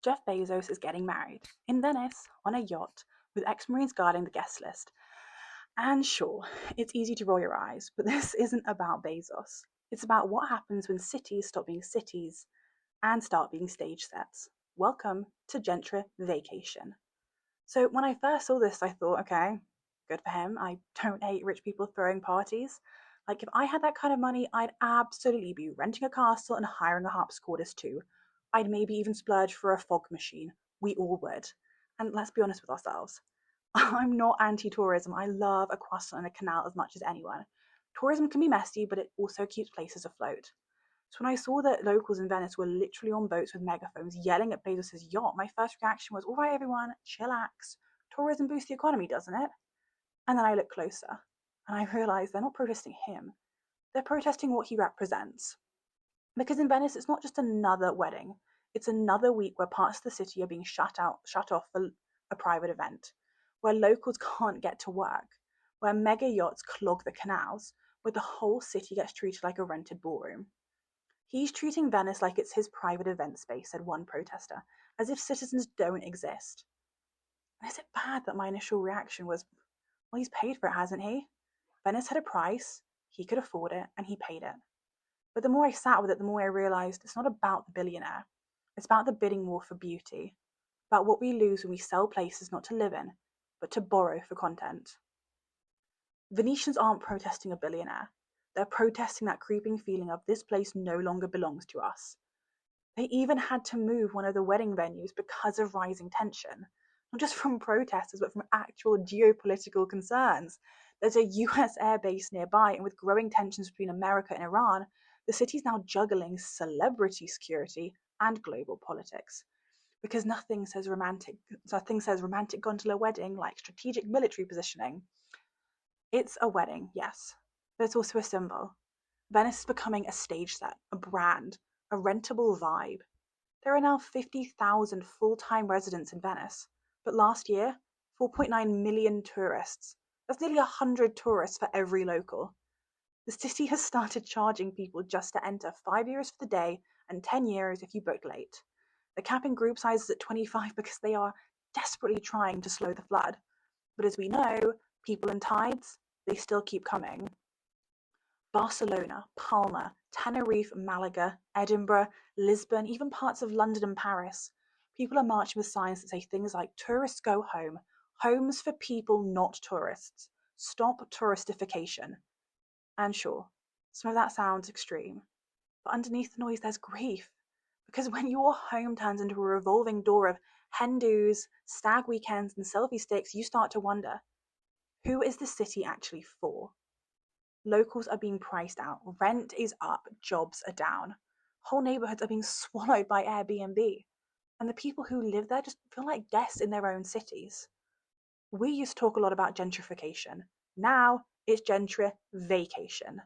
Jeff Bezos is getting married in Venice on a yacht with ex-Marines guarding the guest list. And sure, it's easy to roll your eyes, but this isn't about Bezos. It's about what happens when cities stop being cities and start being stage sets. Welcome to Gentrivacation. So when I first saw this, I thought, okay, good for him. I don't hate rich people throwing parties. Like, if I had that kind of money, I'd absolutely be renting a castle and hiring a harpsichordist too. I'd maybe even splurge for a fog machine. We all would. And let's be honest with ourselves. I'm not anti-tourism. I love a croissant and a canal as much as anyone. Tourism can be messy, but it also keeps places afloat. So when I saw that locals in Venice were literally on boats with megaphones yelling at Bezos' yacht, my first reaction was, all right, everyone, chillax. Tourism boosts the economy, doesn't it? And then I looked closer and I realized they're not protesting him. They're protesting what he represents. Because in Venice, it's not just another wedding. It's another week where parts of the city are being shut off for a private event, where locals can't get to work, where mega yachts clog the canals, where the whole city gets treated like a rented ballroom. He's treating Venice like it's his private event space, said one protester, as if citizens don't exist. And is it bad that my initial reaction was, well, he's paid for it, hasn't he? Venice had a price, he could afford it, and he paid it. But the more I sat with it, the more I realized it's not about the billionaire. It's about the bidding war for beauty, about what we lose when we sell places not to live in, but to borrow for content. Venetians aren't protesting a billionaire. They're protesting that creeping feeling of this place no longer belongs to us. They even had to move one of the wedding venues because of rising tension, not just from protesters, but from actual geopolitical concerns. There's a US airbase nearby, and with growing tensions between America and Iran, the city's now juggling celebrity security and global politics. Because nothing says romantic gondola wedding like strategic military positioning. It's a wedding, yes, but it's also a symbol. Venice is becoming a stage set, a brand, a rentable vibe. There are now 50,000 full-time residents in Venice, but last year, 4.9 million tourists. That's nearly 100 tourists for every local. The city has started charging people just to enter, 5 euros for the day and 10 euros if you booked late. They're capping group sizes at 25 because they are desperately trying to slow the flood. But as we know, people and tides, they still keep coming. Barcelona, Palma, Tenerife, Malaga, Edinburgh, Lisbon, even parts of London and Paris. People are marching with signs that say things like tourists go home, homes for people not tourists, stop touristification. And sure, some of that sounds extreme, but underneath the noise there's grief. Because when your home turns into a revolving door of hen do's, stag weekends, and selfie sticks, you start to wonder, who is the city actually for? Locals are being priced out, rent is up, jobs are down. Whole neighborhoods are being swallowed by Airbnb, and the people who live there just feel like guests in their own cities. We used to talk a lot about gentrification. Now it's gentrivacation.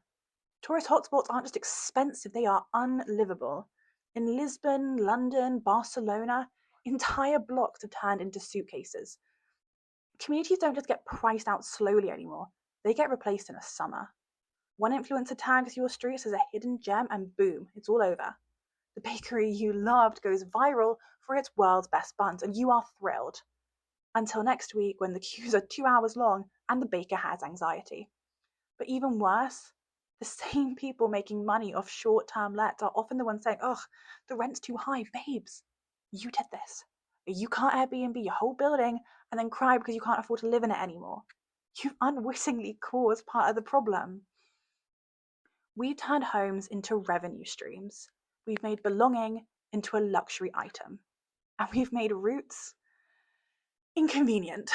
Tourist hotspots aren't just expensive, they are unlivable. In Lisbon, London, Barcelona, entire blocks have turned into suitcases. Communities don't just get priced out slowly anymore, they get replaced in a summer. One influencer tags your streets as a hidden gem and boom, it's all over. The bakery you loved goes viral for its world's best buns and you are thrilled. Until next week when the queues are 2 hours long and the baker has anxiety. But even worse, the same people making money off short-term lets are often the ones saying, ugh, the rent's too high, babes. You did this. You can't Airbnb your whole building and then cry because you can't afford to live in it anymore. You've unwittingly caused part of the problem. We've turned homes into revenue streams. We've made belonging into a luxury item. And we've made roots inconvenient.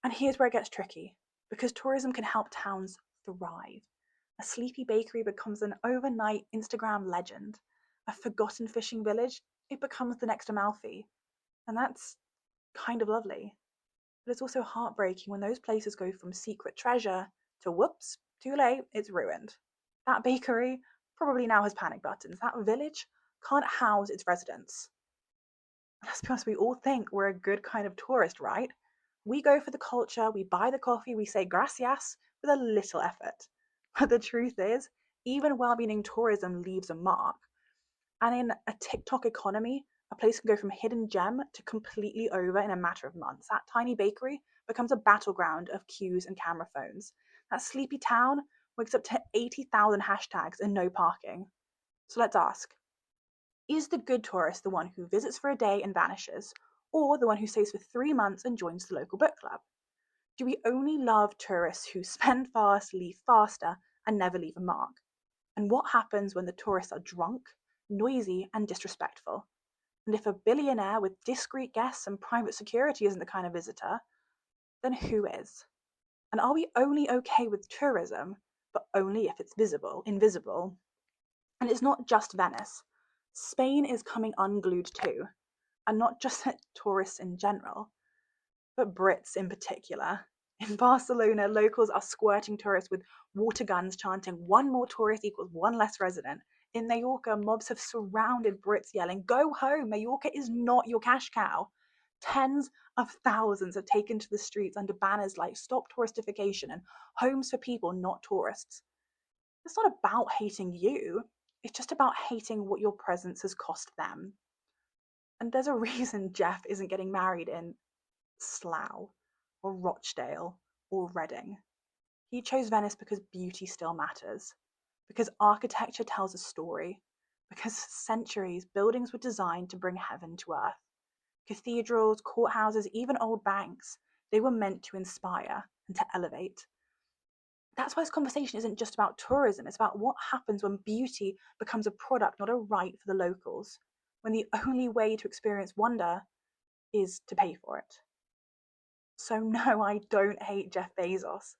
And here's where it gets tricky, because tourism can help towns thrive. A sleepy bakery becomes an overnight Instagram legend. A forgotten fishing village, it becomes the next Amalfi. And that's kind of lovely. But it's also heartbreaking when those places go from secret treasure to whoops, too late, it's ruined. That bakery probably now has panic buttons. That village can't house its residents. Let's be honest, we all think we're a good kind of tourist, right? We go for the culture, we buy the coffee, we say gracias with a little effort. But the truth is, even well-meaning tourism leaves a mark. And in a TikTok economy, A place can go from hidden gem to completely over in a matter of months. That tiny bakery becomes a battleground of queues and camera phones. That sleepy town wakes up to 80,000 hashtags and no parking. So let's ask, is the good tourist the one who visits for a day and vanishes, or the one who stays for 3 months and joins the local book club? Do we only love tourists who spend fast, leave faster, and never leave a mark? And what happens when the tourists are drunk, noisy, and disrespectful? And if a billionaire with discreet guests and private security isn't the kind of visitor, then who is? And are we only okay with tourism, but only if it's invisible? And it's not just Venice. Spain is coming unglued too, and not just tourists in general, but Brits in particular. In Barcelona, locals are squirting tourists with water guns, chanting, "One more tourist equals one less resident." In Mallorca, mobs have surrounded Brits, yelling, "Go home, Mallorca is not your cash cow." Tens of thousands have taken to the streets under banners like "Stop Touristification" and "Homes for people, not tourists." It's not about hating you, it's just about hating what your presence has cost them. And there's a reason Jeff isn't getting married in Slough or Rochdale or Reading. He chose Venice because beauty still matters, because architecture tells a story, because centuries buildings were designed to bring heaven to earth. Cathedrals, courthouses, even old banks, they were meant to inspire and to elevate. That's why this conversation isn't just about tourism, it's about what happens when beauty becomes a product, not a right for the locals, when the only way to experience wonder is to pay for it. So no, I don't hate Jeff Bezos.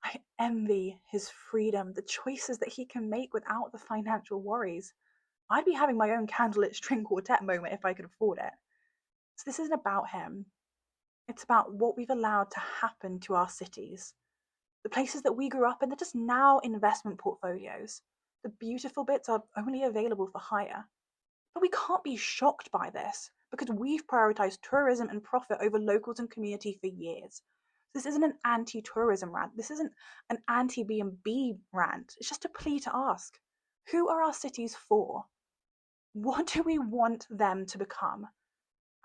I envy his freedom, the choices that he can make without the financial worries. I'd be having my own candlelit string quartet moment if I could afford it. So this isn't about him. It's about what we've allowed to happen to our cities. The places that we grew up in, they're just now investment portfolios. The beautiful bits are only available for hire. But we can't be shocked by this because we've prioritized tourism and profit over locals and community for years. This isn't an anti-tourism rant. This isn't an anti-B&B rant. It's just a plea to ask, who are our cities for? What do we want them to become?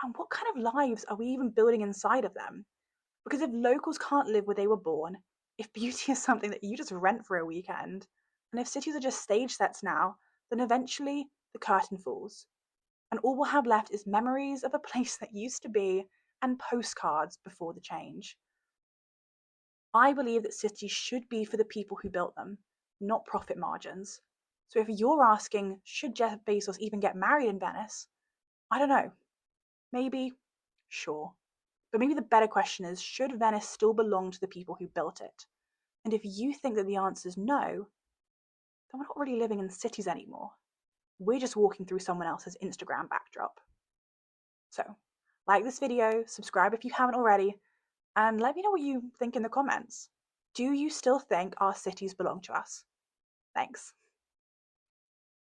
And what kind of lives are we even building inside of them? Because if locals can't live where they were born, if beauty is something that you just rent for a weekend, and if cities are just stage sets now, then eventually the curtain falls. And all we'll have left is memories of a place that used to be and postcards before the change. I believe that cities should be for the people who built them, not profit margins. So if you're asking, should Jeff Bezos even get married in Venice? I don't know. Maybe, sure. But maybe the better question is, should Venice still belong to the people who built it? And if you think that the answer is no, then we're not really living in cities anymore. We're just walking through someone else's Instagram backdrop. So, like this video, subscribe if you haven't already, and let me know what you think in the comments. Do you still think our cities belong to us? Thanks.